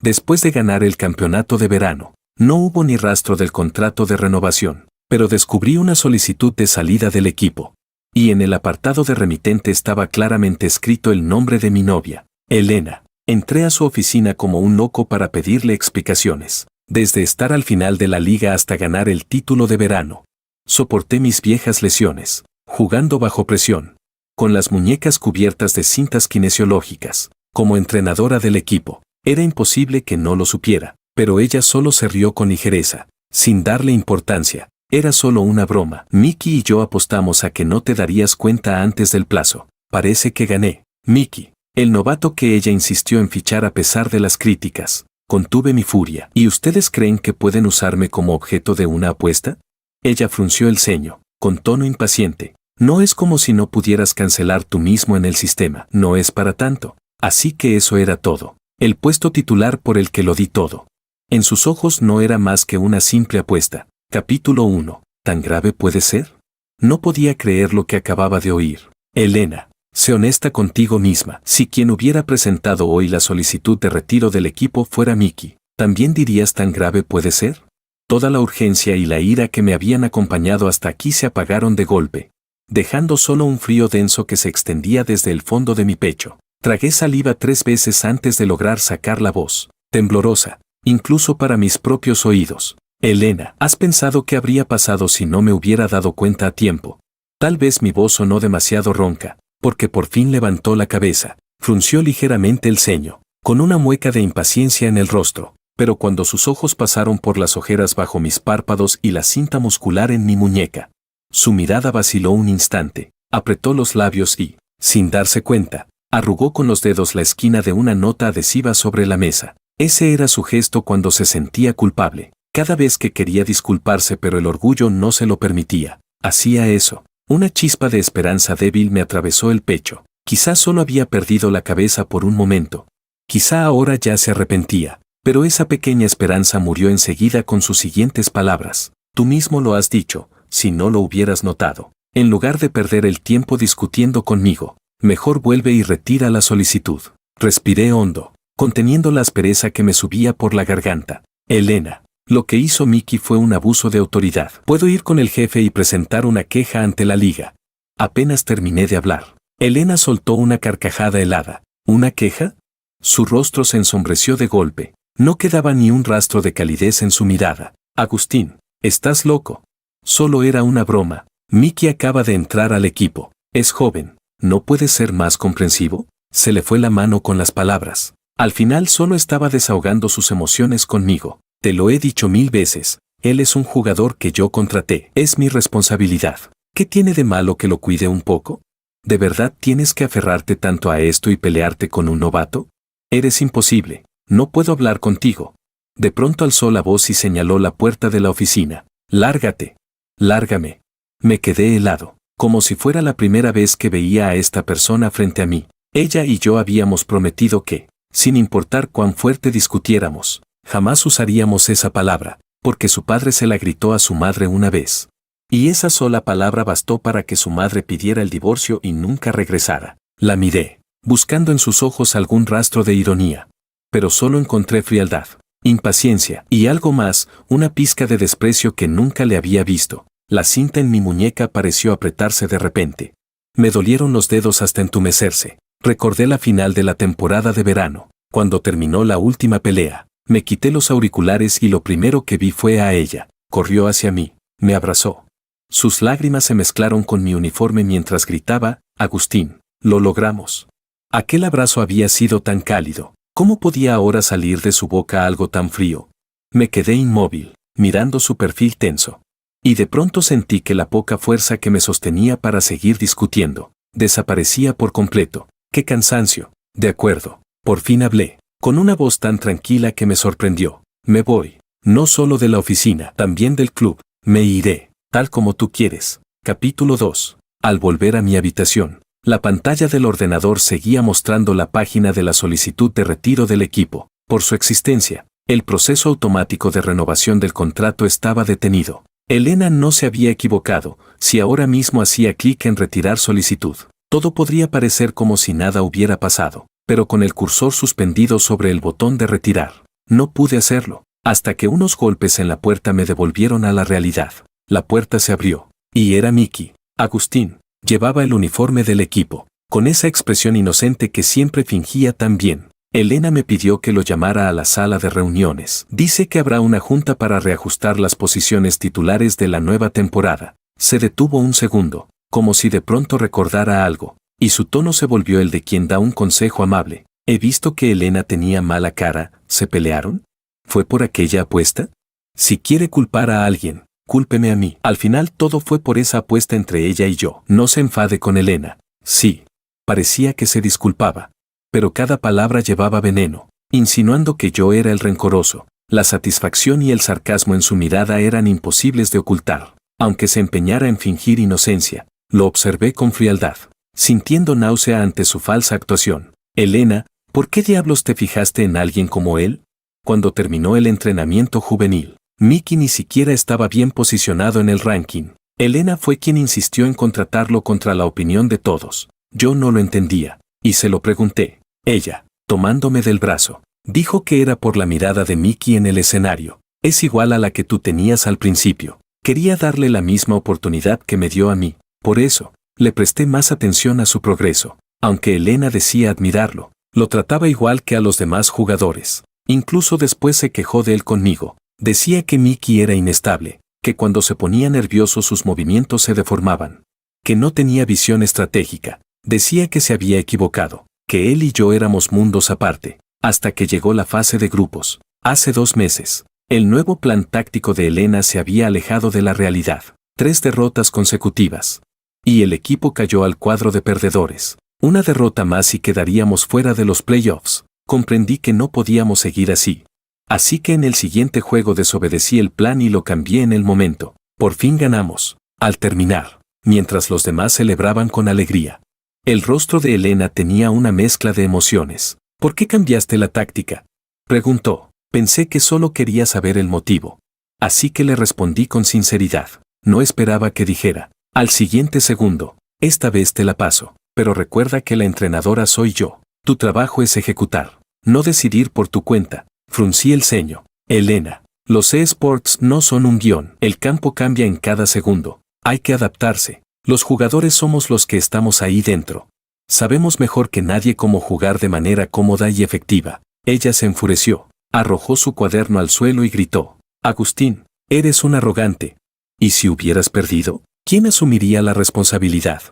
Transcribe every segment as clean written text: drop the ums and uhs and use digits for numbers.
Después de ganar el campeonato de verano, no hubo ni rastro del contrato de renovación, pero descubrí una solicitud de salida del equipo. Y en el apartado de remitente estaba claramente escrito el nombre de mi novia, Elena. Entré a su oficina como un loco para pedirle explicaciones, desde estar al final de la liga hasta ganar el título de verano. Soporté mis viejas lesiones, jugando bajo presión, con las muñecas cubiertas de cintas kinesiológicas, como entrenadora del equipo. Era imposible que no lo supiera, pero ella solo se rió con ligereza, sin darle importancia. Era solo una broma. Mickey y yo apostamos a que no te darías cuenta antes del plazo. Parece que gané. Mickey, el novato que ella insistió en fichar a pesar de las críticas. Contuve mi furia. ¿Y ustedes creen que pueden usarme como objeto de una apuesta? Ella frunció el ceño, con tono impaciente. No es como si no pudieras cancelar tú mismo en el sistema. No es para tanto. Así que eso era todo. El puesto titular por el que lo di todo. En sus ojos no era más que una simple apuesta. Capítulo 1. ¿Tan grave puede ser? No podía creer lo que acababa de oír. Elena, sé honesta contigo misma. Si quien hubiera presentado hoy la solicitud de retiro del equipo fuera Mickey, ¿también dirías tan grave puede ser? Toda la urgencia y la ira que me habían acompañado hasta aquí se apagaron de golpe, dejando solo un frío denso que se extendía desde el fondo de mi pecho. Tragué saliva 3 veces antes de lograr sacar la voz, temblorosa, incluso para mis propios oídos. Elena, ¿has pensado qué habría pasado si no me hubiera dado cuenta a tiempo? Tal vez mi voz sonó demasiado ronca, porque por fin levantó la cabeza, frunció ligeramente el ceño, con una mueca de impaciencia en el rostro, pero cuando sus ojos pasaron por las ojeras bajo mis párpados y la cinta muscular en mi muñeca, su mirada vaciló un instante, apretó los labios y, sin darse cuenta, arrugó con los dedos la esquina de una nota adhesiva sobre la mesa. Ese era su gesto cuando se sentía culpable. Cada vez que quería disculparse pero el orgullo no se lo permitía, hacía eso. Una chispa de esperanza débil me atravesó el pecho. Quizá solo había perdido la cabeza por un momento. Quizá ahora ya se arrepentía. Pero esa pequeña esperanza murió enseguida con sus siguientes palabras. Tú mismo lo has dicho, si no lo hubieras notado. En lugar de perder el tiempo discutiendo conmigo, mejor vuelve y retira la solicitud. Respiré hondo, conteniendo la aspereza que me subía por la garganta. Elena. Lo que hizo Mickey fue un abuso de autoridad. Puedo ir con el jefe y presentar una queja ante la liga. Apenas terminé de hablar. Elena soltó una carcajada helada. ¿Una queja? Su rostro se ensombreció de golpe. No quedaba ni un rastro de calidez en su mirada. Agustín, ¿estás loco? Solo era una broma. Mickey acaba de entrar al equipo. Es joven. ¿No puede ser más comprensivo? Se le fue la mano con las palabras. Al final solo estaba desahogando sus emociones conmigo. Te lo he dicho 1000 veces, él es un jugador que yo contraté. Es mi responsabilidad. ¿Qué tiene de malo que lo cuide un poco? ¿De verdad tienes que aferrarte tanto a esto y pelearte con un novato? Eres imposible. No puedo hablar contigo. De pronto alzó la voz y señaló la puerta de la oficina. Lárgate. Lárgame. Me quedé helado, como si fuera la primera vez que veía a esta persona frente a mí. Ella y yo habíamos prometido que, sin importar cuán fuerte discutiéramos, jamás usaríamos esa palabra, porque su padre se la gritó a su madre una vez. Y esa sola palabra bastó para que su madre pidiera el divorcio y nunca regresara. La miré, buscando en sus ojos algún rastro de ironía. Pero solo encontré frialdad, impaciencia y algo más, una pizca de desprecio que nunca le había visto. La cinta en mi muñeca pareció apretarse de repente. Me dolieron los dedos hasta entumecerse. Recordé la final de la temporada de verano, cuando terminó la última pelea. Me quité los auriculares y lo primero que vi fue a ella. Corrió hacia mí, me abrazó. Sus lágrimas se mezclaron con mi uniforme mientras gritaba, Agustín, lo logramos. Aquel abrazo había sido tan cálido. ¿Cómo podía ahora salir de su boca algo tan frío? Me quedé inmóvil, mirando su perfil tenso. Y de pronto sentí que la poca fuerza que me sostenía para seguir discutiendo desaparecía por completo. ¡Qué cansancio! De acuerdo, por fin hablé. Con una voz tan tranquila que me sorprendió. Me voy. No solo de la oficina, también del club. Me iré, tal como tú quieres. Capítulo 2. Al volver a mi habitación, la pantalla del ordenador seguía mostrando la página de la solicitud de retiro del equipo. Por su existencia, el proceso automático de renovación del contrato estaba detenido. Elena no se había equivocado. Si ahora mismo hacía clic en retirar solicitud, todo podría parecer como si nada hubiera pasado. Pero con el cursor suspendido sobre el botón de retirar, No pude hacerlo, hasta que unos golpes en la puerta me devolvieron a la realidad. La puerta se abrió, y era Miki. Agustín llevaba el uniforme del equipo, con esa expresión inocente que siempre fingía tan bien. Elena me pidió que lo llamara a la sala de reuniones. Dice que habrá una junta para reajustar las posiciones titulares de la nueva temporada. Se detuvo un segundo, como si de pronto recordara algo, y su tono se volvió el de quien da un consejo amable. He visto que Elena tenía mala cara. ¿Se pelearon? ¿Fue por aquella apuesta? Si quiere culpar a alguien, cúlpeme a mí. Al final todo fue por esa apuesta entre ella y yo. No se enfade con Elena. Sí. Parecía que se disculpaba. Pero cada palabra llevaba veneno, insinuando que yo era el rencoroso. La satisfacción y el sarcasmo en su mirada eran imposibles de ocultar. Aunque se empeñara en fingir inocencia, lo observé con frialdad, sintiendo náusea ante su falsa actuación. Elena, ¿por qué diablos te fijaste en alguien como él? Cuando terminó el entrenamiento juvenil, Miki ni siquiera estaba bien posicionado en el ranking. Elena fue quien insistió en contratarlo contra la opinión de todos. Yo no lo entendía, y se lo pregunté. Ella, tomándome del brazo, dijo que era por la mirada de Miki en el escenario. Es igual a la que tú tenías al principio. Quería darle la misma oportunidad que me dio a mí. Por eso, le presté más atención a su progreso. Aunque Elena decía admirarlo, lo trataba igual que a los demás jugadores. Incluso después se quejó de él conmigo. Decía que Miki era inestable, que cuando se ponía nervioso sus movimientos se deformaban, que no tenía visión estratégica. Decía que se había equivocado, que él y yo éramos mundos aparte, hasta que llegó la fase de grupos. Hace 2 meses, el nuevo plan táctico de Elena se había alejado de la realidad. 3 derrotas consecutivas. Y el equipo cayó al cuadro de perdedores. Una derrota más y quedaríamos fuera de los playoffs. Comprendí que no podíamos seguir así. Así que en el siguiente juego desobedecí el plan y lo cambié en el momento. Por fin ganamos. Al terminar, mientras los demás celebraban con alegría. El rostro de Elena tenía una mezcla de emociones. ¿Por qué cambiaste la táctica?, preguntó. Pensé que solo quería saber el motivo. Así que le respondí con sinceridad. No esperaba que dijera. Al siguiente segundo, esta vez te la paso, pero recuerda que la entrenadora soy yo. Tu trabajo es ejecutar, no decidir por tu cuenta. Fruncí el ceño. Elena, los eSports no son un guión. El campo cambia en cada segundo. Hay que adaptarse. Los jugadores somos los que estamos ahí dentro. Sabemos mejor que nadie cómo jugar de manera cómoda y efectiva. Ella se enfureció, arrojó su cuaderno al suelo y gritó. Agustín, eres un arrogante. ¿Y si hubieras perdido? ¿Quién asumiría la responsabilidad?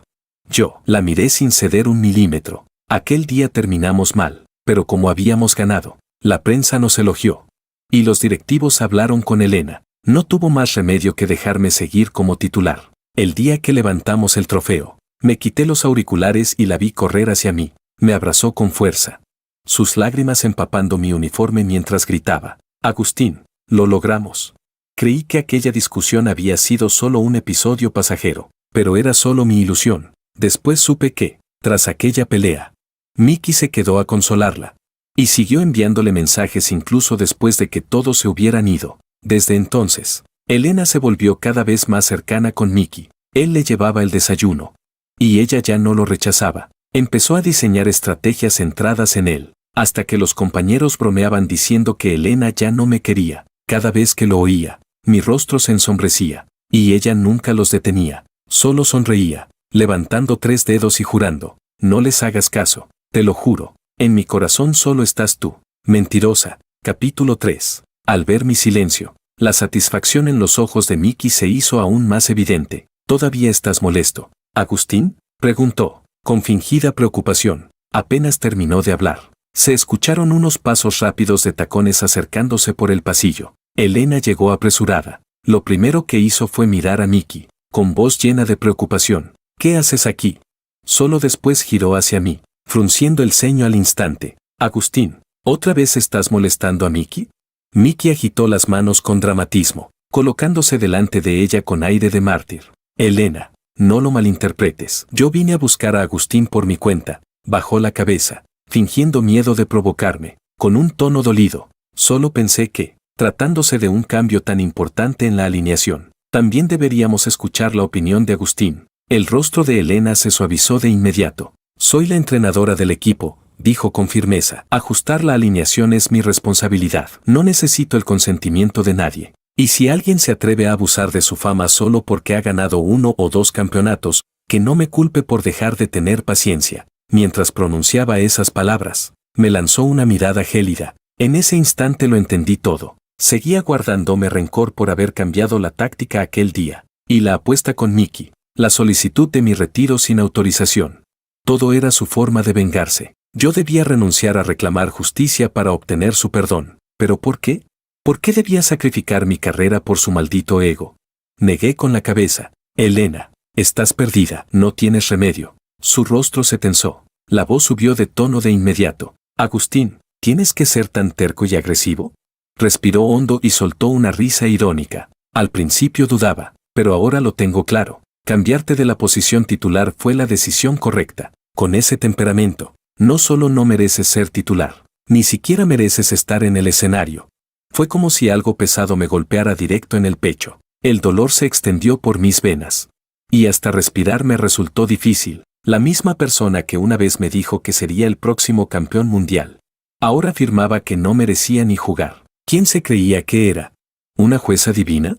Yo la miré sin ceder un milímetro. Aquel día terminamos mal, pero como habíamos ganado, la prensa nos elogió. Y los directivos hablaron con Elena. No tuvo más remedio que dejarme seguir como titular. El día que levantamos el trofeo, me quité los auriculares y la vi correr hacia mí. Me abrazó con fuerza, sus lágrimas empapando mi uniforme mientras gritaba. Agustín, lo logramos. Creí que aquella discusión había sido solo un episodio pasajero, pero era solo mi ilusión. Después supe que, tras aquella pelea, Miki se quedó a consolarla. Y siguió enviándole mensajes incluso después de que todos se hubieran ido. Desde entonces, Elena se volvió cada vez más cercana con Miki. Él le llevaba el desayuno. Y ella ya no lo rechazaba. Empezó a diseñar estrategias centradas en él, hasta que los compañeros bromeaban diciendo que Elena ya no me quería. Cada vez que lo oía, mi rostro se ensombrecía, y ella nunca los detenía. Solo sonreía, levantando 3 dedos y jurando. No les hagas caso, te lo juro. En mi corazón solo estás tú. Mentirosa. Capítulo 3. Al ver mi silencio, la satisfacción en los ojos de Miki se hizo aún más evidente. ¿Todavía estás molesto, Agustín?, preguntó, con fingida preocupación. Apenas terminó de hablar. Se escucharon unos pasos rápidos de tacones acercándose por el pasillo. Elena llegó apresurada. Lo primero que hizo fue mirar a Miki, con voz llena de preocupación. ¿Qué haces aquí? Solo después giró hacia mí, frunciendo el ceño al instante. Agustín, ¿otra vez estás molestando a Miki? Miki agitó las manos con dramatismo, colocándose delante de ella con aire de mártir. Elena, no lo malinterpretes. Yo vine a buscar a Agustín por mi cuenta. Bajó la cabeza, fingiendo miedo de provocarme, con un tono dolido. Solo pensé que, tratándose de un cambio tan importante en la alineación, también deberíamos escuchar la opinión de Agustín. El rostro de Elena se suavizó de inmediato. Soy la entrenadora del equipo, dijo con firmeza. Ajustar la alineación es mi responsabilidad. No necesito el consentimiento de nadie. Y si alguien se atreve a abusar de su fama solo porque ha ganado 1 o 2 campeonatos, que no me culpe por dejar de tener paciencia. Mientras pronunciaba esas palabras, me lanzó una mirada gélida. En ese instante lo entendí todo. Seguía guardándome rencor por haber cambiado la táctica aquel día. Y la apuesta con Mickey, la solicitud de mi retiro sin autorización. Todo era su forma de vengarse. Yo debía renunciar a reclamar justicia para obtener su perdón. ¿Pero por qué? ¿Por qué debía sacrificar mi carrera por su maldito ego? Negué con la cabeza. Elena, estás perdida, no tienes remedio. Su rostro se tensó. La voz subió de tono de inmediato. Agustín, ¿tienes que ser tan terco y agresivo? Respiró hondo y soltó una risa irónica. Al principio dudaba, pero ahora lo tengo claro. Cambiarte de la posición titular fue la decisión correcta. Con ese temperamento, no solo no mereces ser titular, ni siquiera mereces estar en el escenario. Fue como si algo pesado me golpeara directo en el pecho. El dolor se extendió por mis venas. Y hasta respirar me resultó difícil. La misma persona que una vez me dijo que sería el próximo campeón mundial, ahora afirmaba que no merecía ni jugar. ¿Quién se creía que era? ¿Una jueza divina?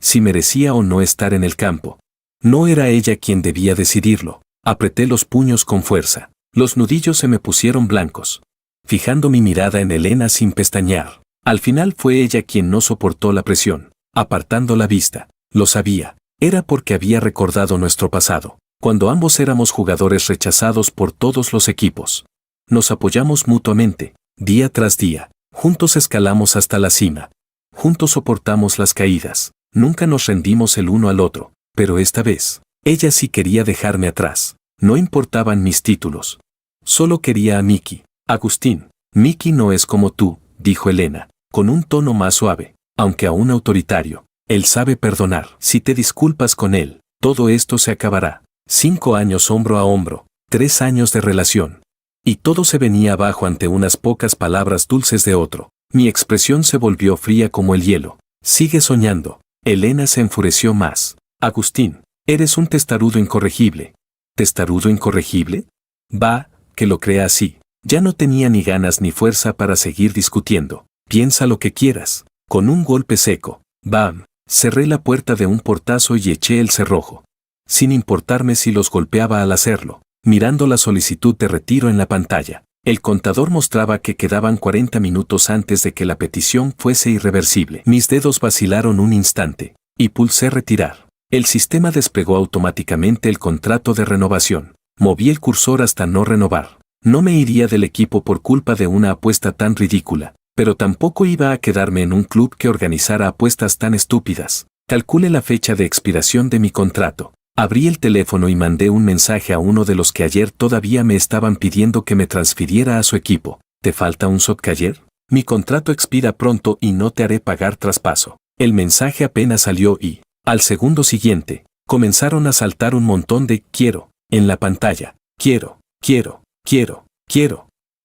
Si merecía o no estar en el campo. No era ella quien debía decidirlo. Apreté los puños con fuerza. Los nudillos se me pusieron blancos. Fijando mi mirada en Elena sin pestañear. Al final fue ella quien no soportó la presión. Apartando la vista. Lo sabía. Era porque había recordado nuestro pasado. Cuando ambos éramos jugadores rechazados por todos los equipos. Nos apoyamos mutuamente. Día tras día. Juntos escalamos hasta la cima. Juntos soportamos las caídas. Nunca nos rendimos el uno al otro. Pero esta vez, ella sí quería dejarme atrás. No importaban mis títulos. Solo quería a Mickey. Agustín, Mickey no es como tú, dijo Elena, con un tono más suave, aunque aún autoritario. Él sabe perdonar. Si te disculpas con él, todo esto se acabará. 5 años hombro a hombro, 3 años de relación. Y todo se venía abajo ante unas pocas palabras dulces de otro. Mi expresión se volvió fría como el hielo. Sigue soñando. Elena se enfureció más. Agustín, eres un testarudo incorregible. ¿Testarudo incorregible? Va, que lo crea así. Ya no tenía ni ganas ni fuerza para seguir discutiendo. Piensa lo que quieras. Con un golpe seco, ¡bam!, cerré la puerta de un portazo y eché el cerrojo. Sin importarme si los golpeaba al hacerlo. Mirando la solicitud de retiro en la pantalla, el contador mostraba que quedaban 40 minutos antes de que la petición fuese irreversible. Mis dedos vacilaron un instante, y pulsé retirar. El sistema desplegó automáticamente el contrato de renovación. Moví el cursor hasta no renovar. No me iría del equipo por culpa de una apuesta tan ridícula, pero tampoco iba a quedarme en un club que organizara apuestas tan estúpidas. Calcule la fecha de expiración de mi contrato. Abrí el teléfono y mandé un mensaje a uno de los que ayer todavía me estaban pidiendo que me transfiriera a su equipo. ¿Te falta un soccer? Mi contrato expira pronto y no te haré pagar traspaso. El mensaje apenas salió y, al segundo siguiente, comenzaron a saltar un montón de «quiero» en la pantalla. Quiero.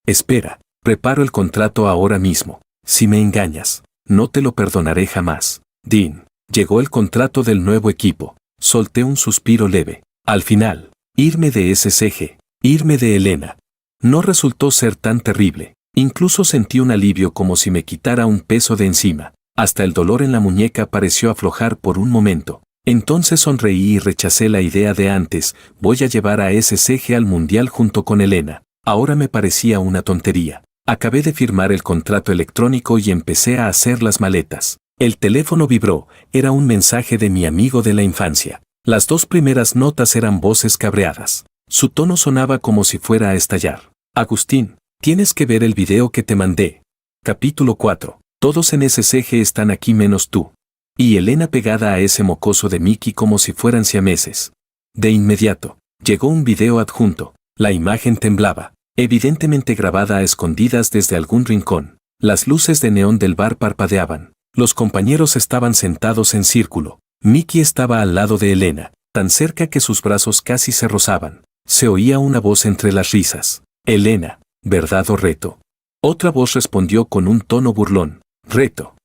Espera, preparo el contrato ahora mismo. Si me engañas, no te lo perdonaré jamás. Dean. Llegó el contrato del nuevo equipo. Solté un suspiro leve. Al final, irme de SCG, irme de Elena. No resultó ser tan terrible. Incluso sentí un alivio como si me quitara un peso de encima. Hasta el dolor en la muñeca pareció aflojar por un momento. Entonces sonreí y rechacé la idea de antes. Voy a llevar a SCG al Mundial junto con Elena. Ahora me parecía una tontería. Acabé de firmar el contrato electrónico y empecé a hacer las maletas. El teléfono vibró, era un mensaje de mi amigo de la infancia. Las 2 primeras notas eran voces cabreadas. Su tono sonaba como si fuera a estallar. Agustín, tienes que ver el video que te mandé. Capítulo 4. Todos en SCG están aquí menos tú. Y Elena pegada a ese mocoso de Mickey como si fueran siameses. De inmediato, llegó un video adjunto. La imagen temblaba, evidentemente grabada a escondidas desde algún rincón. Las luces de neón del bar parpadeaban. Los compañeros estaban sentados en círculo. Mickey estaba al lado de Elena, tan cerca que sus brazos casi se rozaban. Se oía una voz entre las risas. Elena, ¿verdad o reto? Otra voz respondió con un tono burlón. Reto,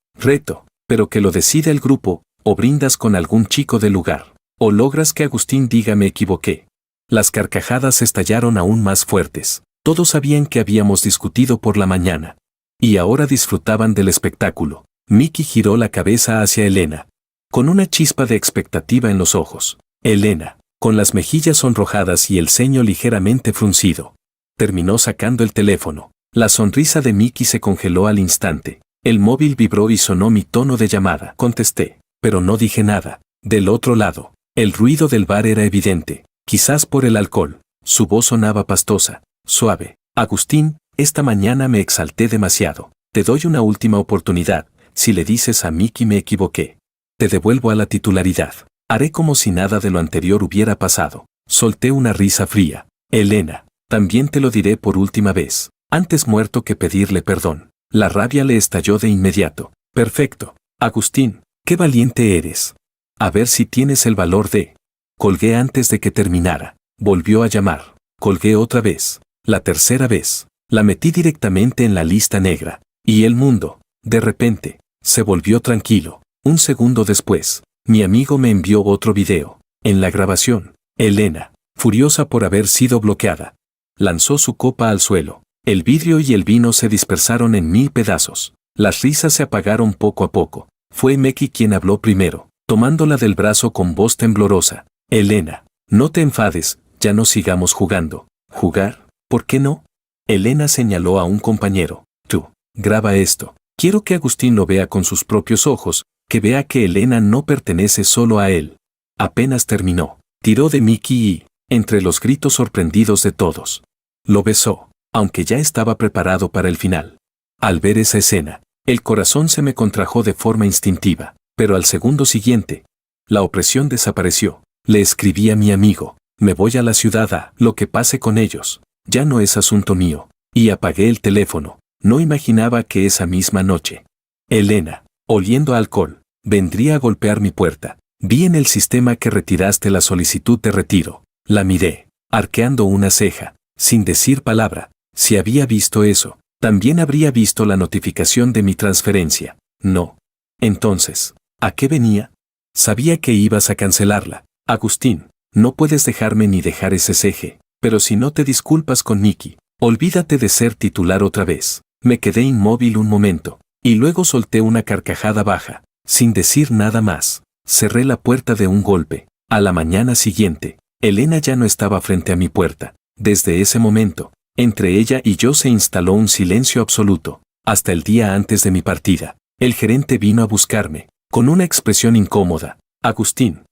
pero que lo decida el grupo, o brindas con algún chico del lugar, o logras que Agustín diga me equivoqué. Las carcajadas estallaron aún más fuertes. Todos sabían que habíamos discutido por la mañana. Y ahora disfrutaban del espectáculo. Mickey giró la cabeza hacia Elena, con una chispa de expectativa en los ojos. Elena, con las mejillas sonrojadas y el ceño ligeramente fruncido, terminó sacando el teléfono. La sonrisa de Mickey se congeló al instante. El móvil vibró y sonó mi tono de llamada. Contesté, pero no dije nada. Del otro lado, el ruido del bar era evidente, quizás por el alcohol. Su voz sonaba pastosa, suave. Agustín, esta mañana me exalté demasiado. Te doy una última oportunidad. Si le dices a Mickey me equivoqué, te devuelvo a la titularidad. Haré como si nada de lo anterior hubiera pasado. Solté una risa fría. Elena, también te lo diré por última vez. Antes muerto que pedirle perdón. La rabia le estalló de inmediato. Perfecto. Agustín, qué valiente eres. A ver si tienes el valor de... Colgué antes de que terminara. Volvió a llamar. Colgué otra vez. La tercera vez. La metí directamente en la lista negra. Y el mundo, de repente, se volvió tranquilo. Un segundo después, mi amigo me envió otro video. En la grabación, Elena, furiosa por haber sido bloqueada, lanzó su copa al suelo. El vidrio y el vino se dispersaron en 1000 pedazos. Las risas se apagaron poco a poco. Fue Mickey quien habló primero, tomándola del brazo con voz temblorosa. Elena, no te enfades, ya no sigamos jugando. ¿Jugar? ¿Por qué no? Elena señaló a un compañero. Tú, graba esto. Quiero que Agustín lo vea con sus propios ojos, que vea que Elena no pertenece solo a él. Apenas terminó, tiró de Mickey y, entre los gritos sorprendidos de todos, lo besó, aunque ya estaba preparado para el final. Al ver esa escena, el corazón se me contrajo de forma instintiva, pero al segundo siguiente, la opresión desapareció. Le escribí a mi amigo, me voy a la ciudad a lo que pase con ellos, ya no es asunto mío, y apagué el teléfono. No imaginaba que esa misma noche, Elena, oliendo a alcohol, vendría a golpear mi puerta. Vi en el sistema que retiraste la solicitud de retiro. La miré, arqueando una ceja, sin decir palabra. Si había visto eso, también habría visto la notificación de mi transferencia. No. Entonces, ¿a qué venía? Sabía que ibas a cancelarla. Agustín, no puedes dejarme ni dejar ese ceje, pero si no te disculpas con Mickey, olvídate de ser titular otra vez. Me quedé inmóvil un momento, y luego solté una carcajada baja, sin decir nada más. Cerré la puerta de un golpe. A la mañana siguiente, Elena ya no estaba frente a mi puerta. Desde ese momento, entre ella y yo se instaló un silencio absoluto. Hasta el día antes de mi partida, el gerente vino a buscarme, con una expresión incómoda. Agustín,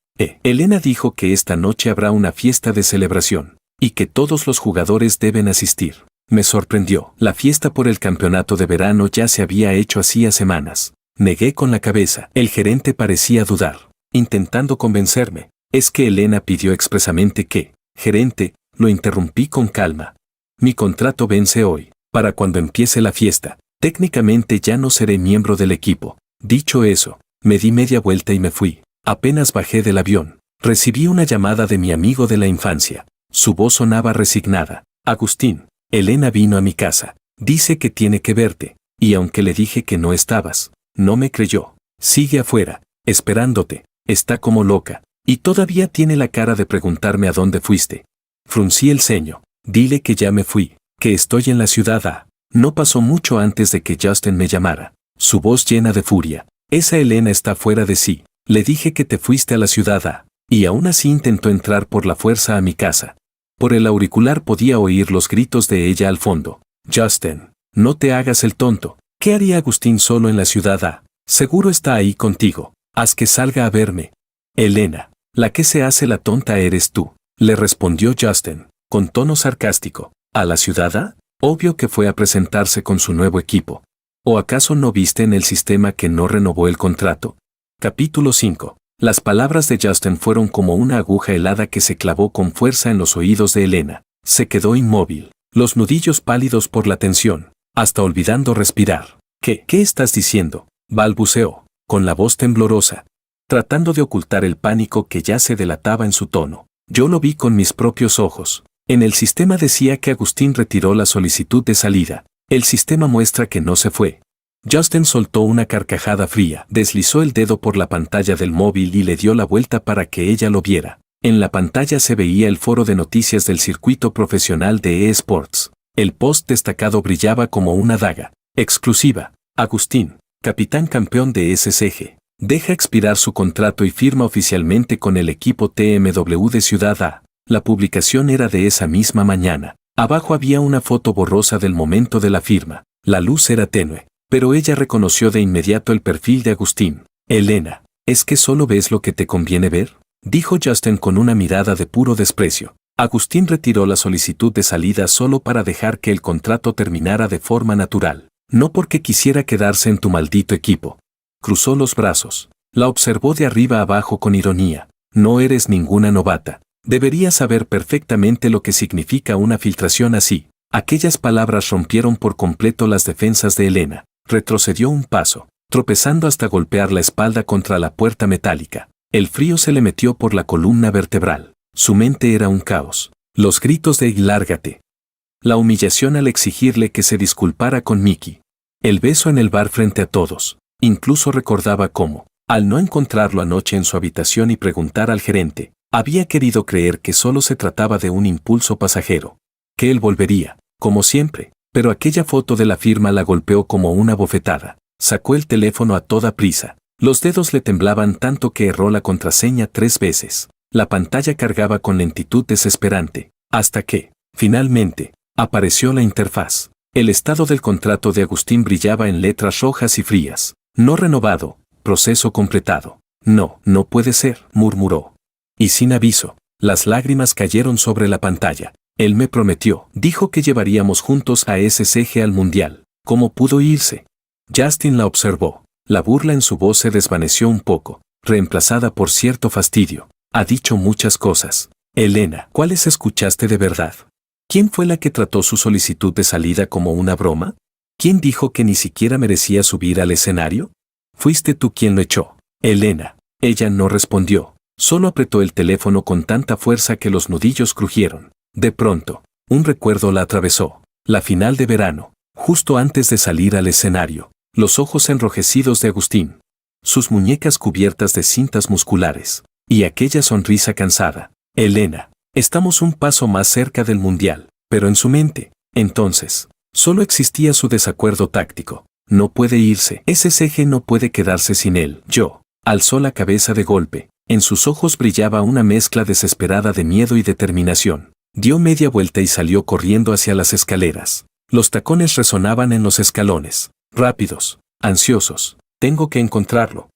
Elena dijo que esta noche habrá una fiesta de celebración, y que todos los jugadores deben asistir. Me sorprendió. La fiesta por el campeonato de verano ya se había hecho hacía semanas. Negué con la cabeza. El gerente parecía dudar, intentando convencerme. Es que Elena pidió expresamente que... Gerente, lo interrumpí con calma. Mi contrato vence hoy. Para cuando empiece la fiesta, técnicamente ya no seré miembro del equipo. Dicho eso, me di media vuelta y me fui. Apenas bajé del avión, recibí una llamada de mi amigo de la infancia. Su voz sonaba resignada. Agustín, Elena vino a mi casa. Dice que tiene que verte. Y aunque le dije que no estabas, no me creyó. Sigue afuera, esperándote. Está como loca. Y todavía tiene la cara de preguntarme a dónde fuiste. Fruncí el ceño. Dile que ya me fui, que estoy en la ciudad A. No pasó mucho antes de que Justin me llamara. Su voz llena de furia. Esa Elena está fuera de sí. Le dije que te fuiste a la ciudad A. Y aún así intentó entrar por la fuerza a mi casa. Por el auricular podía oír los gritos de ella al fondo. Justin, no te hagas el tonto. ¿Qué haría Agustín solo en la ciudad A? Seguro está ahí contigo. Haz que salga a verme. Elena, la que se hace la tonta eres tú, le respondió Justin, con tono sarcástico. ¿A la ciudad A? Obvio que fue a presentarse con su nuevo equipo. ¿O acaso no viste en el sistema que no renovó el contrato? Capítulo 5. Las palabras de Justin fueron como una aguja helada que se clavó con fuerza en los oídos de Elena. Se quedó inmóvil, los nudillos pálidos por la tensión, hasta olvidando respirar. ¿Qué estás diciendo?, balbuceó, con la voz temblorosa, tratando de ocultar el pánico que ya se delataba en su tono. Yo lo vi con mis propios ojos. En el sistema decía que Agustín retiró la solicitud de salida. El sistema muestra que no se fue. Justin soltó una carcajada fría, deslizó el dedo por la pantalla del móvil y le dio la vuelta para que ella lo viera. En la pantalla se veía el foro de noticias del circuito profesional de eSports. El post destacado brillaba como una daga. Exclusiva. Agustín, capitán campeón de SSG. Deja expirar su contrato y firma oficialmente con el equipo TMW de Ciudad A. La publicación era de esa misma mañana. Abajo había una foto borrosa del momento de la firma. La luz era tenue, pero ella reconoció de inmediato el perfil de Agustín. Elena, ¿es que solo ves lo que te conviene ver?, dijo Justin con una mirada de puro desprecio. Agustín retiró la solicitud de salida solo para dejar que el contrato terminara de forma natural, no porque quisiera quedarse en tu maldito equipo. Cruzó los brazos. La observó de arriba abajo con ironía. No eres ninguna novata. Deberías saber perfectamente lo que significa una filtración así. Aquellas palabras rompieron por completo las defensas de Elena. Retrocedió un paso, tropezando hasta golpear la espalda contra la puerta metálica. El frío se le metió por la columna vertebral. Su mente era un caos. Los gritos de «lárgate». La humillación al exigirle que se disculpara con Mickey. El beso en el bar frente a todos. Incluso recordaba cómo, al no encontrarlo anoche en su habitación y preguntar al gerente, había querido creer que solo se trataba de un impulso pasajero. Que él volvería, como siempre, pero aquella foto de la firma la golpeó como una bofetada. Sacó el teléfono a toda prisa. Los dedos le temblaban tanto que erró la contraseña 3 veces. La pantalla cargaba con lentitud desesperante, hasta que, finalmente, apareció la interfaz. El estado del contrato de Agustín brillaba en letras rojas y frías. No renovado, proceso completado. No, no puede ser, murmuró. Y sin aviso, las lágrimas cayeron sobre la pantalla. Él me prometió, dijo que llevaríamos juntos a SSG al Mundial. ¿Cómo pudo irse? Justin la observó. La burla en su voz se desvaneció un poco, reemplazada por cierto fastidio. Ha dicho muchas cosas. Elena, ¿cuáles escuchaste de verdad? ¿Quién fue la que trató su solicitud de salida como una broma? ¿Quién dijo que ni siquiera merecía subir al escenario? Fuiste tú quien lo echó. Elena. Ella no respondió. Solo apretó el teléfono con tanta fuerza que los nudillos crujieron. De pronto, un recuerdo la atravesó. La final de verano, justo antes de salir al escenario. Los ojos enrojecidos de Agustín. Sus muñecas cubiertas de cintas musculares. Y aquella sonrisa cansada. Elena, estamos un paso más cerca del Mundial. Pero en su mente, entonces, solo existía su desacuerdo táctico. No puede irse. SSG no puede quedarse sin él. Yo. Alzó la cabeza de golpe. En sus ojos brillaba una mezcla desesperada de miedo y determinación. Dio media vuelta y salió corriendo hacia las escaleras. Los tacones resonaban en los escalones. Rápidos, ansiosos. Tengo que encontrarlo.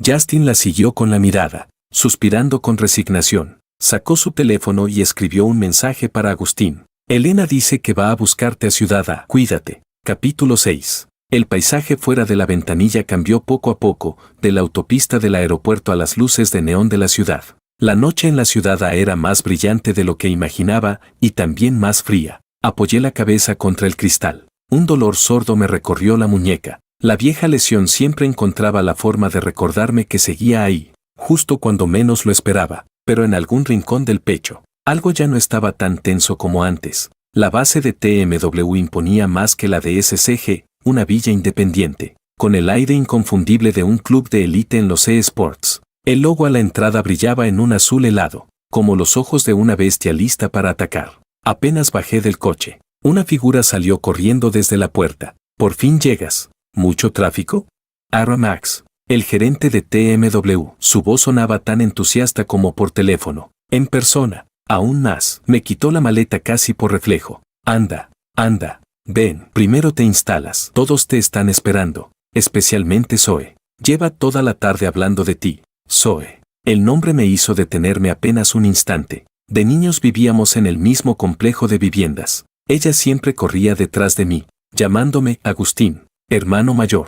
Justin la siguió con la mirada, suspirando con resignación. Sacó su teléfono y escribió un mensaje para Agustín. Elena dice que va a buscarte a Ciudad A. Cuídate. Capítulo 6. El paisaje fuera de la ventanilla cambió poco a poco, de la autopista del aeropuerto a las luces de neón de la ciudad. La noche en la Ciudad A era más brillante de lo que imaginaba y también más fría. Apoyé la cabeza contra el cristal. Un dolor sordo me recorrió la muñeca. La vieja lesión siempre encontraba la forma de recordarme que seguía ahí, justo cuando menos lo esperaba, pero en algún rincón del pecho. Algo ya no estaba tan tenso como antes. La base de TMW imponía más que la de SSG, una villa independiente, con el aire inconfundible de un club de élite en los eSports. El logo a la entrada brillaba en un azul helado, como los ojos de una bestia lista para atacar. Apenas bajé del coche, una figura salió corriendo desde la puerta. ¿Por fin llegas? ¿Mucho tráfico? Ara Max, el gerente de TMW. Su voz sonaba tan entusiasta como por teléfono. En persona, aún más. Me quitó la maleta casi por reflejo. Anda, anda, ven, primero te instalas. Todos te están esperando, especialmente Zoe. Lleva toda la tarde hablando de ti. Zoe. El nombre me hizo detenerme apenas un instante. De niños vivíamos en el mismo complejo de viviendas. Ella siempre corría detrás de mí, llamándome Agustín, hermano mayor.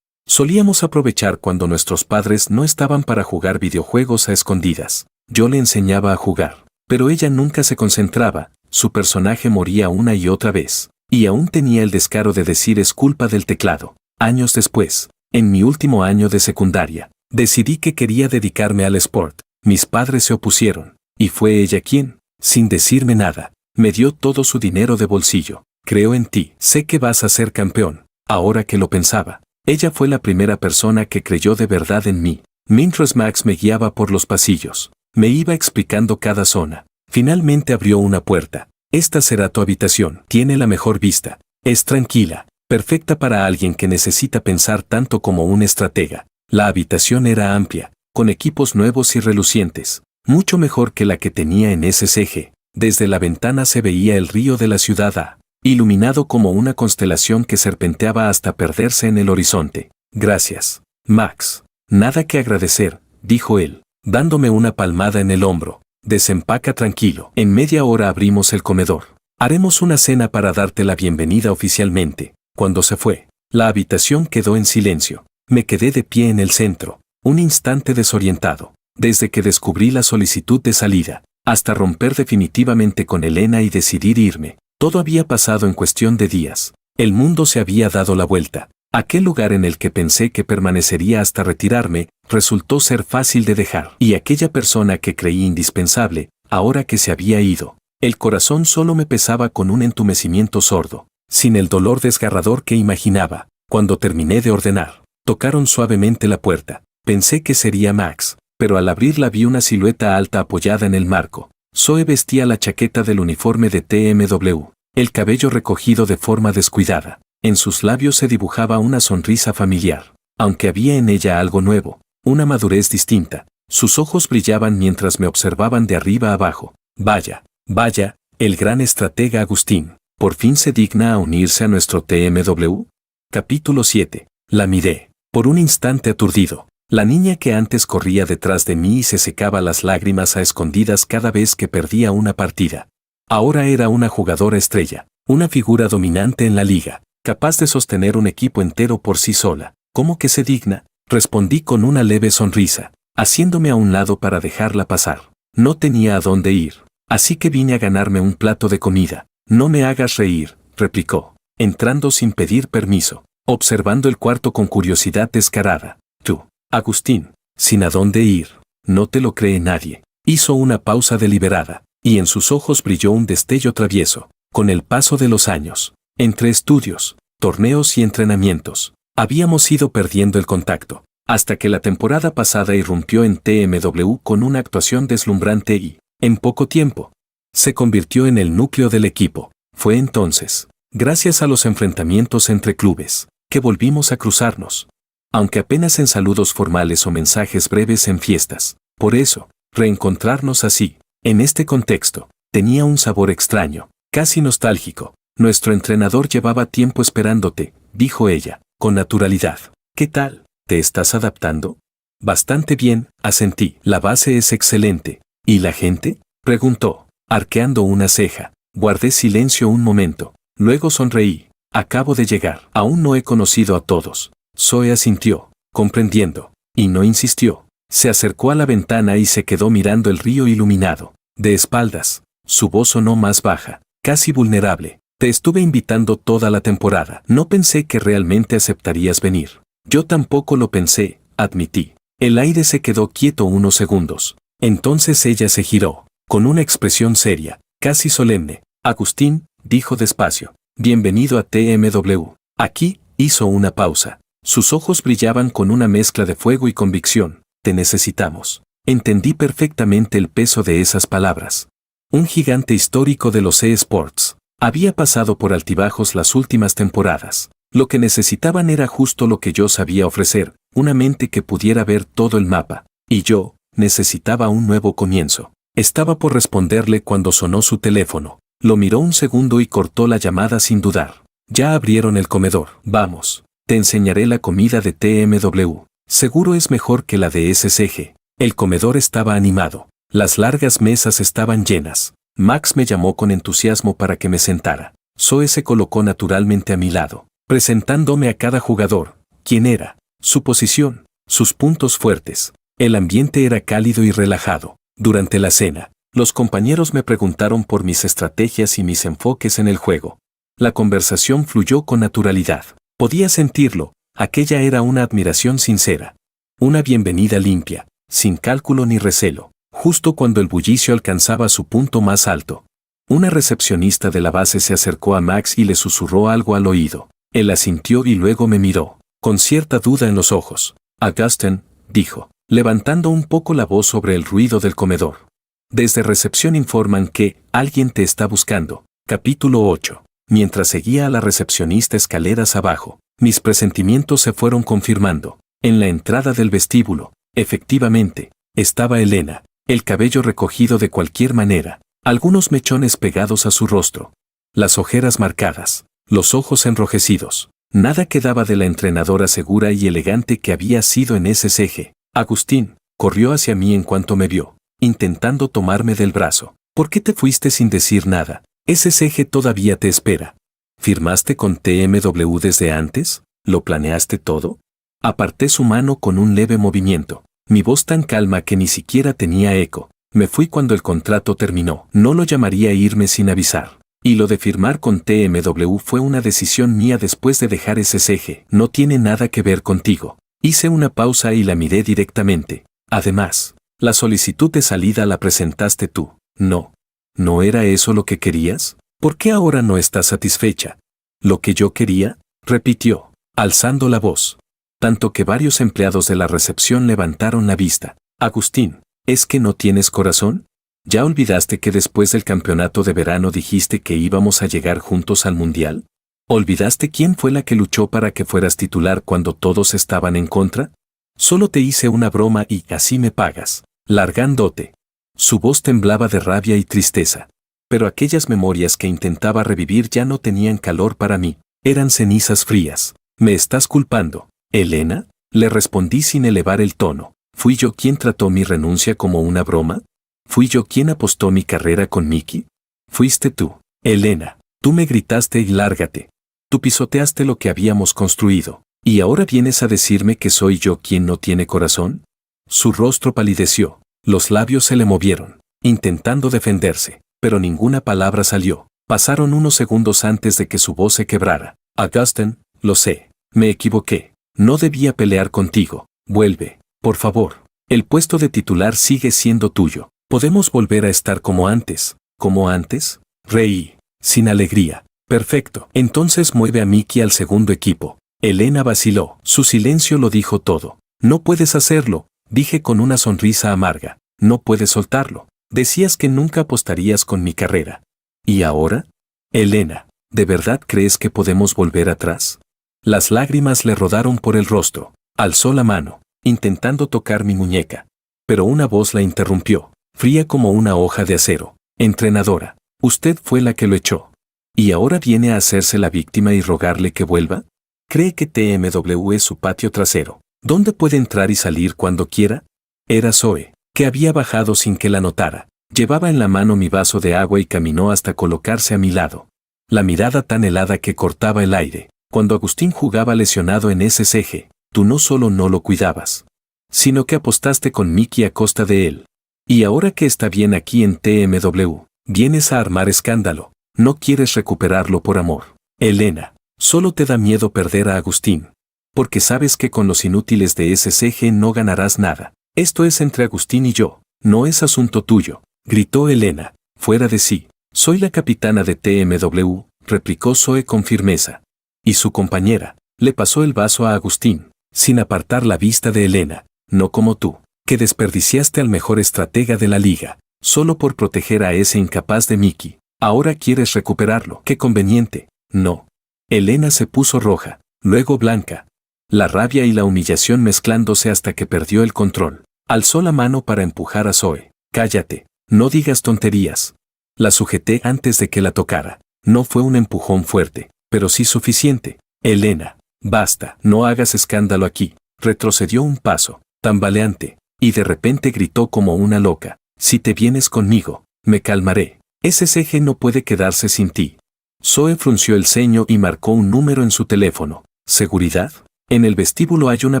Solíamos aprovechar cuando nuestros padres no estaban para jugar videojuegos a escondidas. Yo le enseñaba a jugar, pero ella nunca se concentraba, su personaje moría una y otra vez, y aún tenía el descaro de decir es culpa del teclado. Años después, en mi último año de secundaria, decidí que quería dedicarme al sport. Mis padres se opusieron, y fue ella quien, sin decirme nada, me dio todo su dinero de bolsillo. Creo en ti, sé que vas a ser campeón. Ahora que lo pensaba, ella fue la primera persona que creyó de verdad en mí. Mientras Max me guiaba por los pasillos, me iba explicando cada zona. Finalmente abrió una puerta, Esta será tu habitación. Tiene la mejor vista. Es tranquila, perfecta para alguien que necesita pensar tanto como un estratega. La habitación era amplia, con equipos nuevos y relucientes, mucho mejor que la que tenía en SCG. Desde la ventana se veía el río de la ciudad A, iluminado como una constelación que serpenteaba hasta perderse en el horizonte. Gracias, Max. Nada que agradecer, dijo él, dándome una palmada en el hombro. Desempaca tranquilo. En media hora abrimos el comedor. Haremos una cena para darte la bienvenida oficialmente. Cuando se fue, la habitación quedó en silencio. Me quedé de pie en el centro, un instante desorientado, desde que descubrí la solicitud de salida, hasta romper definitivamente con Elena y decidir irme. Todo había pasado en cuestión de días. El mundo se había dado la vuelta. Aquel lugar en el que pensé que permanecería hasta retirarme, resultó ser fácil de dejar. Y aquella persona que creí indispensable, ahora que se había ido. El corazón solo me pesaba con un entumecimiento sordo, sin el dolor desgarrador que imaginaba. Cuando terminé de ordenar, tocaron suavemente la puerta. Pensé que sería Max, pero al abrirla vi una silueta alta apoyada en el marco. Zoe vestía la chaqueta del uniforme de TMW, el cabello recogido de forma descuidada. En sus labios se dibujaba una sonrisa familiar, aunque había en ella algo nuevo, una madurez distinta. Sus ojos brillaban mientras me observaban de arriba abajo. Vaya, vaya, el gran estratega Agustín, ¿por fin se digna a unirse a nuestro TMW? Capítulo 7. La miré, por un instante aturdido. La niña que antes corría detrás de mí y se secaba las lágrimas a escondidas cada vez que perdía una partida. Ahora era una jugadora estrella, una figura dominante en la liga, capaz de sostener un equipo entero por sí sola. ¿Cómo que se digna? Respondí con una leve sonrisa, haciéndome a un lado para dejarla pasar. No tenía a dónde ir, así que vine a ganarme un plato de comida. No me hagas reír, replicó, entrando sin pedir permiso, observando el cuarto con curiosidad descarada. Tú, Agustín, sin a dónde ir, no te lo cree nadie. Hizo una pausa deliberada, y en sus ojos brilló un destello travieso. Con el paso de los años, entre estudios, torneos y entrenamientos, habíamos ido perdiendo el contacto, hasta que la temporada pasada irrumpió en TMW con una actuación deslumbrante y, en poco tiempo, se convirtió en el núcleo del equipo. Fue entonces, gracias a los enfrentamientos entre clubes, que volvimos a cruzarnos, aunque apenas en saludos formales o mensajes breves en fiestas. Por eso, reencontrarnos así, en este contexto, tenía un sabor extraño, casi nostálgico. Nuestro entrenador llevaba tiempo esperándote, dijo ella, con naturalidad. ¿Qué tal? ¿Te estás adaptando? Bastante bien, asentí. La base es excelente. ¿Y la gente? Preguntó, arqueando una ceja. Guardé silencio un momento. Luego sonreí. Acabo de llegar. Aún no he conocido a todos. Zoe asintió, comprendiendo, y no insistió. Se acercó a la ventana y se quedó mirando el río iluminado. De espaldas, su voz sonó más baja, casi vulnerable. Te estuve invitando toda la temporada. No pensé que realmente aceptarías venir. Yo tampoco lo pensé, admití. El aire se quedó quieto unos segundos. Entonces ella se giró, con una expresión seria, casi solemne. Agustín, dijo despacio, bienvenido a TMW. Aquí, hizo una pausa. Sus ojos brillaban con una mezcla de fuego y convicción. Te necesitamos. Entendí perfectamente el peso de esas palabras. Un gigante histórico de los eSports. Había pasado por altibajos las últimas temporadas. Lo que necesitaban era justo lo que yo sabía ofrecer, una mente que pudiera ver todo el mapa. Y yo, necesitaba un nuevo comienzo. Estaba por responderle cuando sonó su teléfono. Lo miró un segundo y cortó la llamada sin dudar. Ya abrieron el comedor. Vamos, te enseñaré la comida de TMW. Seguro es mejor que la de SCG. El comedor estaba animado. Las largas mesas estaban llenas. Max me llamó con entusiasmo para que me sentara. Zoe se colocó naturalmente a mi lado, presentándome a cada jugador, quién era, su posición, sus puntos fuertes. El ambiente era cálido y relajado. Durante la cena, los compañeros me preguntaron por mis estrategias y mis enfoques en el juego. La conversación fluyó con naturalidad. Podía sentirlo, aquella era una admiración sincera. Una bienvenida limpia, sin cálculo ni recelo. Justo cuando el bullicio alcanzaba su punto más alto, una recepcionista de la base se acercó a Max y le susurró algo al oído. Él asintió y luego me miró, con cierta duda en los ojos. Agustín, dijo, levantando un poco la voz sobre el ruido del comedor. Desde recepción informan que Alguien te está buscando. Capítulo 8. Mientras seguía a la recepcionista escaleras abajo, mis presentimientos se fueron confirmando. En la entrada del vestíbulo, efectivamente, estaba Elena, el cabello recogido de cualquier manera, algunos mechones pegados a su rostro, las ojeras marcadas, los ojos enrojecidos. Nada quedaba de la entrenadora segura y elegante que había sido en ese SSG. Agustín corrió hacia mí en cuanto me vio, intentando tomarme del brazo. ¿Por qué te fuiste sin decir nada? Ese SSG todavía te espera. ¿Firmaste con TMW desde antes? ¿Lo planeaste todo? Aparté su mano con un leve movimiento, mi voz tan calma que ni siquiera tenía eco. Me fui cuando el contrato terminó. No lo llamaría irme sin avisar. Y lo de firmar con TMW fue una decisión mía después de dejar ese SSG. No tiene nada que ver contigo. Hice una pausa y la miré directamente. Además, la solicitud de salida la presentaste tú. No. ¿No era eso lo que querías? ¿Por qué ahora no estás satisfecha? ¿Lo que yo quería? Repitió, alzando la voz. Tanto que varios empleados de la recepción levantaron la vista. Agustín, ¿es que no tienes corazón? ¿Ya olvidaste que después del campeonato de verano dijiste que íbamos a llegar juntos al mundial? ¿Olvidaste quién fue la que luchó para que fueras titular cuando todos estaban en contra? Solo te hice una broma y así me pagas, largándote. Su voz temblaba de rabia y tristeza. Pero aquellas memorias que intentaba revivir ya no tenían calor para mí, eran cenizas frías. ¿Me estás culpando, Elena? Le respondí sin elevar el tono. ¿Fui yo quien trató mi renuncia como una broma? ¿Fui yo quien apostó mi carrera con Miki? Fuiste tú, Elena. Tú me gritaste y lárgate. Tú pisoteaste lo que habíamos construido. ¿Y ahora vienes a decirme que soy yo quien no tiene corazón? Su rostro palideció. Los labios se le movieron, intentando defenderse, pero ninguna palabra salió. Pasaron unos segundos antes de que su voz se quebrara. Agustín, lo sé, me equivoqué. No debía pelear contigo. Vuelve, por favor. El puesto de titular sigue siendo tuyo. ¿Podemos volver a estar como antes? ¿Como antes? Reí, sin alegría. Perfecto. Entonces mueve a Miki al segundo equipo. Elena vaciló. Su silencio lo dijo todo. No puedes hacerlo, dije con una sonrisa amarga. No puedes soltarlo. Decías que nunca apostarías con mi carrera. ¿Y ahora? Elena, ¿de verdad crees que podemos volver atrás? Las lágrimas le rodaron por el rostro. Alzó la mano, intentando tocar mi muñeca. Pero una voz la interrumpió, fría como una hoja de acero. Entrenadora, usted fue la que lo echó. ¿Y ahora viene a hacerse la víctima y rogarle que vuelva? ¿Cree que TMW es su patio trasero, donde puede entrar y salir cuando quiera? Era Zoe, que había bajado sin que la notara. Llevaba en la mano mi vaso de agua y caminó hasta colocarse a mi lado. La mirada tan helada que cortaba el aire. Cuando Agustín jugaba lesionado en ese SSG, tú no solo no lo cuidabas, sino que apostaste con Miki a costa de él. Y ahora que está bien aquí en TMW, vienes a armar escándalo. No quieres recuperarlo por amor. Elena, solo te da miedo perder a Agustín. Porque sabes que con los inútiles de ese SSG no ganarás nada. Esto es entre Agustín y yo, no es asunto tuyo, gritó Elena, fuera de sí. Soy la capitana de TMW, replicó Zoe con firmeza. Y su compañera, le pasó el vaso a Agustín, sin apartar la vista de Elena, no como tú, que desperdiciaste al mejor estratega de la liga, solo por proteger a ese incapaz de Miki. Ahora quieres recuperarlo. Qué conveniente. No. Elena se puso roja, luego blanca. La rabia y la humillación mezclándose hasta que perdió el control. Alzó la mano para empujar a Zoe. Cállate, no digas tonterías. La sujeté antes de que la tocara. No fue un empujón fuerte, pero sí suficiente. Elena, basta, no hagas escándalo aquí. Retrocedió un paso, tambaleante, y de repente gritó como una loca. Si te vienes conmigo, me calmaré. Ese SSG no puede quedarse sin ti. Zoe frunció el ceño y marcó un número en su teléfono. ¿Seguridad? En el vestíbulo hay una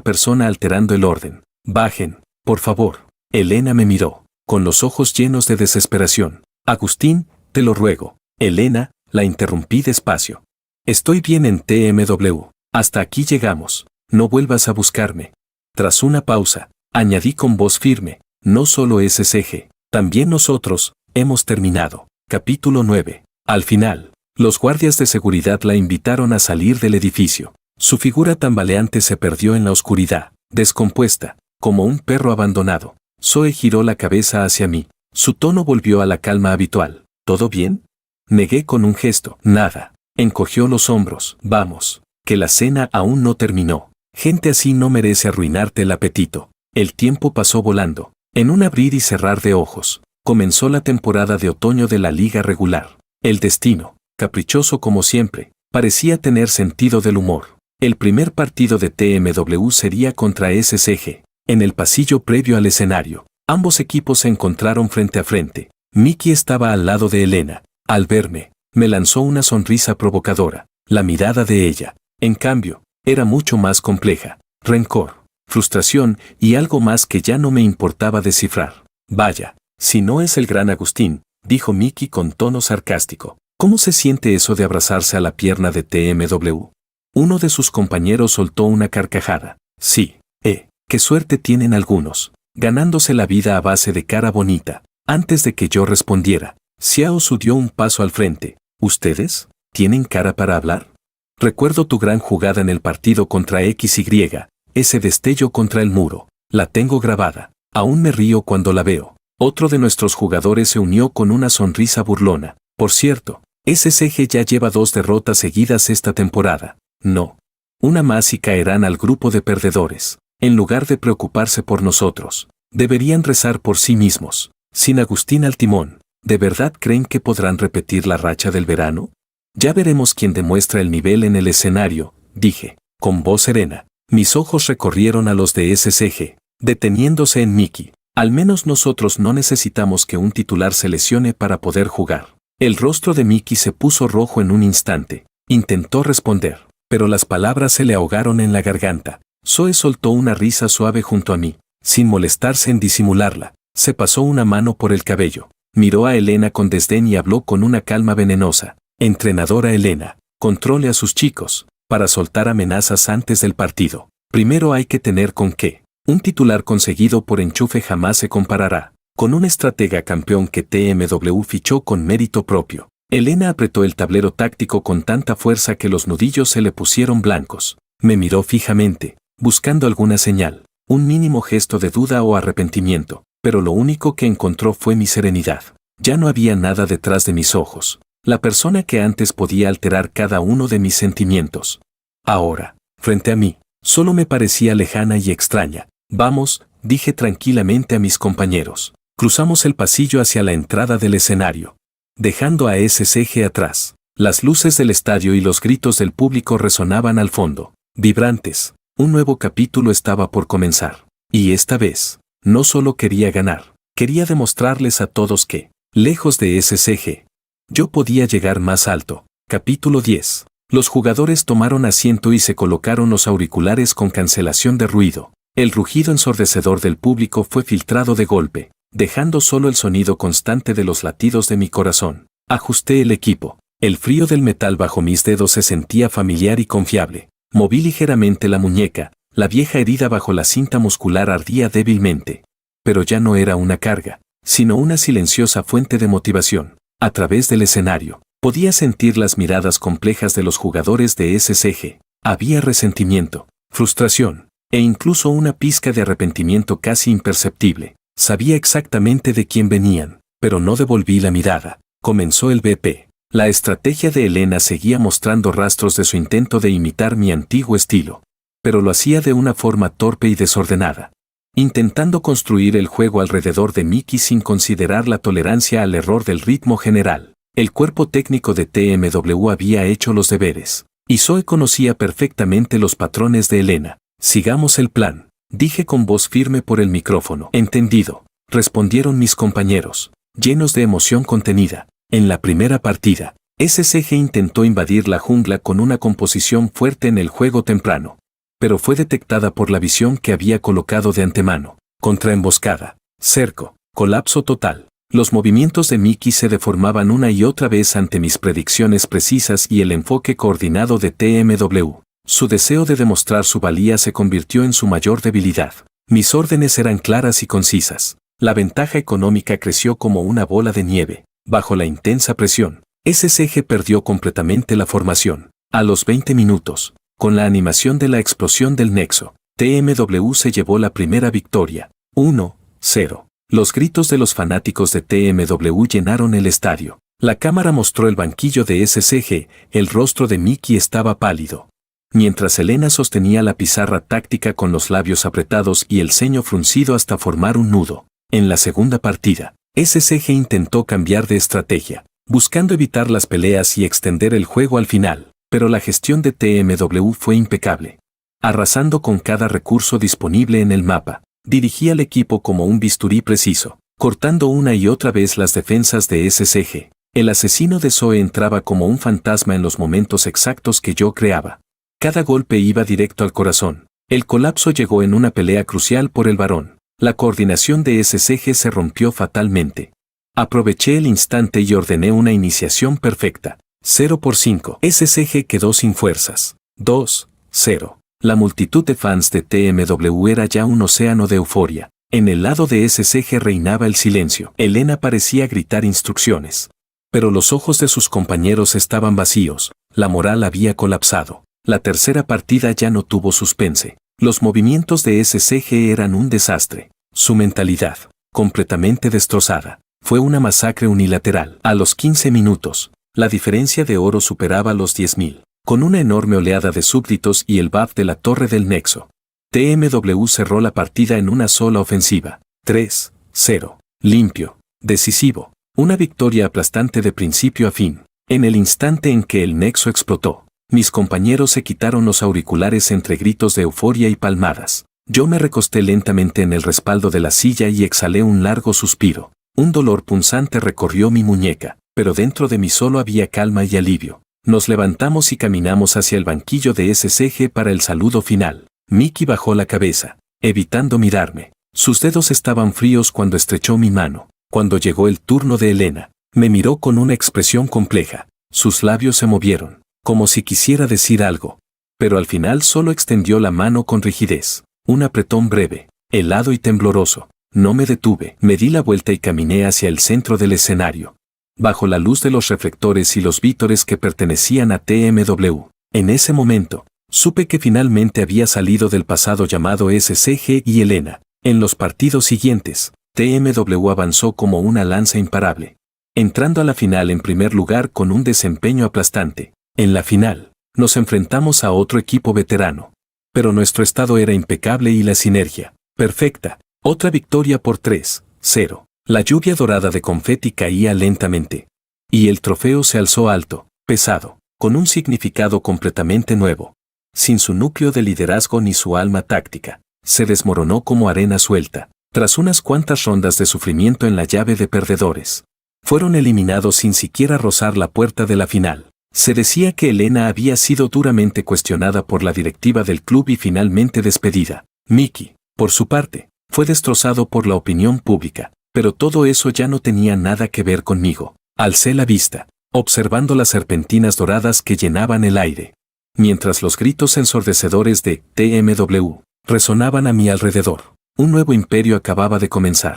persona alterando el orden. Bajen, por favor. Elena me miró, con los ojos llenos de desesperación. Agustín, te lo ruego. Elena, la interrumpí despacio. Estoy bien en TMW. Hasta aquí llegamos. No vuelvas a buscarme. Tras una pausa, añadí con voz firme. No solo ese SSG, también nosotros, hemos terminado. Capítulo 9. Al final, los guardias de seguridad la invitaron a salir del edificio. Su figura tambaleante se perdió en la oscuridad, descompuesta, como un perro abandonado. Zoe giró la cabeza hacia mí. Su tono volvió a la calma habitual. ¿Todo bien? Negué con un gesto. Nada. Encogió los hombros. Vamos, que la cena aún no terminó. Gente así no merece arruinarte el apetito. El tiempo pasó volando. En un abrir y cerrar de ojos, comenzó la temporada de otoño de la liga regular. El destino, caprichoso como siempre, parecía tener sentido del humor. El primer partido de TMW sería contra SCG. En el pasillo previo al escenario, ambos equipos se encontraron frente a frente. Mickey estaba al lado de Elena. Al verme, me lanzó una sonrisa provocadora. La mirada de ella, en cambio, era mucho más compleja. Rencor, frustración y algo más que ya no me importaba descifrar. Vaya, si no es el gran Agustín, dijo Mickey con tono sarcástico. ¿Cómo se siente eso de abrazarse a la pierna de TMW? Uno de sus compañeros soltó una carcajada. Sí, qué suerte tienen algunos, ganándose la vida a base de cara bonita. Antes de que yo respondiera, Xiao Su dio un paso al frente. ¿Ustedes? ¿Tienen cara para hablar? Recuerdo tu gran jugada en el partido contra XY, ese destello contra el muro. La tengo grabada. Aún me río cuando la veo. Otro de nuestros jugadores se unió con una sonrisa burlona. Por cierto, SCG ya lleva 2 derrotas seguidas esta temporada. No. Una más y caerán al grupo de perdedores. En lugar de preocuparse por nosotros, deberían rezar por sí mismos. Sin Agustín al timón, ¿de verdad creen que podrán repetir la racha del verano? Ya veremos quién demuestra el nivel en el escenario, dije, con voz serena. Mis ojos recorrieron a los de SCG, deteniéndose en Mickey. Al menos nosotros no necesitamos que un titular se lesione para poder jugar. El rostro de Mickey se puso rojo en un instante. Intentó responder, pero las palabras se le ahogaron en la garganta. Zoe soltó una risa suave junto a mí, sin molestarse en disimularla. Se pasó una mano por el cabello, miró a Elena con desdén y habló con una calma venenosa. Entrenadora Elena, controle a sus chicos, para soltar amenazas antes del partido. Primero hay que tener con qué. Un titular conseguido por enchufe jamás se comparará con un estratega campeón que TMW fichó con mérito propio. Elena apretó el tablero táctico con tanta fuerza que los nudillos se le pusieron blancos. Me miró fijamente, buscando alguna señal, un mínimo gesto de duda o arrepentimiento, pero lo único que encontró fue mi serenidad. Ya no había nada detrás de mis ojos, la persona que antes podía alterar cada uno de mis sentimientos. Ahora, frente a mí, solo me parecía lejana y extraña. Vamos, dije tranquilamente a mis compañeros. Cruzamos el pasillo hacia la entrada del escenario, dejando a SCG atrás. Las luces del estadio y los gritos del público resonaban al fondo, vibrantes. Un nuevo capítulo estaba por comenzar. Y esta vez, no solo quería ganar, quería demostrarles a todos que, lejos de SCG, yo podía llegar más alto. Capítulo 10. Los jugadores tomaron asiento y se colocaron los auriculares con cancelación de ruido. El rugido ensordecedor del público fue filtrado de golpe, dejando solo el sonido constante de los latidos de mi corazón. Ajusté el equipo. El frío del metal bajo mis dedos se sentía familiar y confiable. Moví ligeramente la muñeca, la vieja herida bajo la cinta muscular ardía débilmente. Pero ya no era una carga, sino una silenciosa fuente de motivación. A través del escenario, podía sentir las miradas complejas de los jugadores de SCG. Había resentimiento, frustración, e incluso una pizca de arrepentimiento casi imperceptible. Sabía exactamente de quién venían, pero no devolví la mirada. Comenzó el BP. La estrategia de Elena seguía mostrando rastros de su intento de imitar mi antiguo estilo, pero lo hacía de una forma torpe y desordenada, intentando construir el juego alrededor de Mickey sin considerar la tolerancia al error del ritmo general. El cuerpo técnico de TMW había hecho los deberes, y Zoe conocía perfectamente los patrones de Elena. Sigamos el plan, dije con voz firme por el micrófono. Entendido, respondieron mis compañeros, llenos de emoción contenida. En la primera partida, SCG intentó invadir la jungla con una composición fuerte en el juego temprano, pero fue detectada por la visión que había colocado de antemano. Contraemboscada, cerco, colapso total. Los movimientos de Mickey se deformaban una y otra vez ante mis predicciones precisas y el enfoque coordinado de TMW. Su deseo de demostrar su valía se convirtió en su mayor debilidad. Mis órdenes eran claras y concisas. La ventaja económica creció como una bola de nieve. Bajo la intensa presión, SCG perdió completamente la formación. A los 20 minutos, con la animación de la explosión del nexo, TMW se llevó la primera victoria. 1-0. Los gritos de los fanáticos de TMW llenaron el estadio. La cámara mostró el banquillo de SCG, el rostro de Miki estaba pálido. Mientras Elena sostenía la pizarra táctica con los labios apretados y el ceño fruncido hasta formar un nudo. En la segunda partida, SCG intentó cambiar de estrategia, buscando evitar las peleas y extender el juego al final, pero la gestión de TMW fue impecable. Arrasando con cada recurso disponible en el mapa, dirigía al equipo como un bisturí preciso, cortando una y otra vez las defensas de SCG. El asesino de Zoe entraba como un fantasma en los momentos exactos que yo creaba. Cada golpe iba directo al corazón. El colapso llegó en una pelea crucial por el varón. La coordinación de SCG se rompió fatalmente. Aproveché el instante y ordené una iniciación perfecta. 0 por 5. SCG quedó sin fuerzas. 2-0. La multitud de fans de TMW era ya un océano de euforia. En el lado de SCG reinaba el silencio. Elena parecía gritar instrucciones. Pero los ojos de sus compañeros estaban vacíos. La moral había colapsado. La tercera partida ya no tuvo suspense. Los movimientos de SCG eran un desastre. Su mentalidad, completamente destrozada, fue una masacre unilateral. A los 15 minutos, la diferencia de oro superaba los 10.000. Con una enorme oleada de súbditos y el buff de la torre del nexo, TMW cerró la partida en una sola ofensiva. 3-0. Limpio. Decisivo. Una victoria aplastante de principio a fin. En el instante en que el nexo explotó, mis compañeros se quitaron los auriculares entre gritos de euforia y palmadas. Yo me recosté lentamente en el respaldo de la silla y exhalé un largo suspiro. Un dolor punzante recorrió mi muñeca, pero dentro de mí solo había calma y alivio. Nos levantamos y caminamos hacia el banquillo de SCG para el saludo final. Miki bajó la cabeza, evitando mirarme. Sus dedos estaban fríos cuando estrechó mi mano. Cuando llegó el turno de Elena, me miró con una expresión compleja. Sus labios se movieron, como si quisiera decir algo. Pero al final solo extendió la mano con rigidez. Un apretón breve, helado y tembloroso. No me detuve, me di la vuelta y caminé hacia el centro del escenario. Bajo la luz de los reflectores y los vítores que pertenecían a TMW. En ese momento, supe que finalmente había salido del pasado llamado SCG y Elena. En los partidos siguientes, TMW avanzó como una lanza imparable, entrando a la final en primer lugar con un desempeño aplastante. En la final, nos enfrentamos a otro equipo veterano. Pero nuestro estado era impecable y la sinergia, perfecta. Otra victoria por 3-0. La lluvia dorada de confeti caía lentamente. Y el trofeo se alzó alto, pesado, con un significado completamente nuevo. Sin su núcleo de liderazgo ni su alma táctica, se desmoronó como arena suelta. Tras unas cuantas rondas de sufrimiento en la llave de perdedores, fueron eliminados sin siquiera rozar la puerta de la final. Se decía que Elena había sido duramente cuestionada por la directiva del club y finalmente despedida. Miki, por su parte, fue destrozado por la opinión pública, pero todo eso ya no tenía nada que ver conmigo. Alcé la vista, observando las serpentinas doradas que llenaban el aire, mientras los gritos ensordecedores de TMW resonaban a mi alrededor. Un nuevo imperio acababa de comenzar.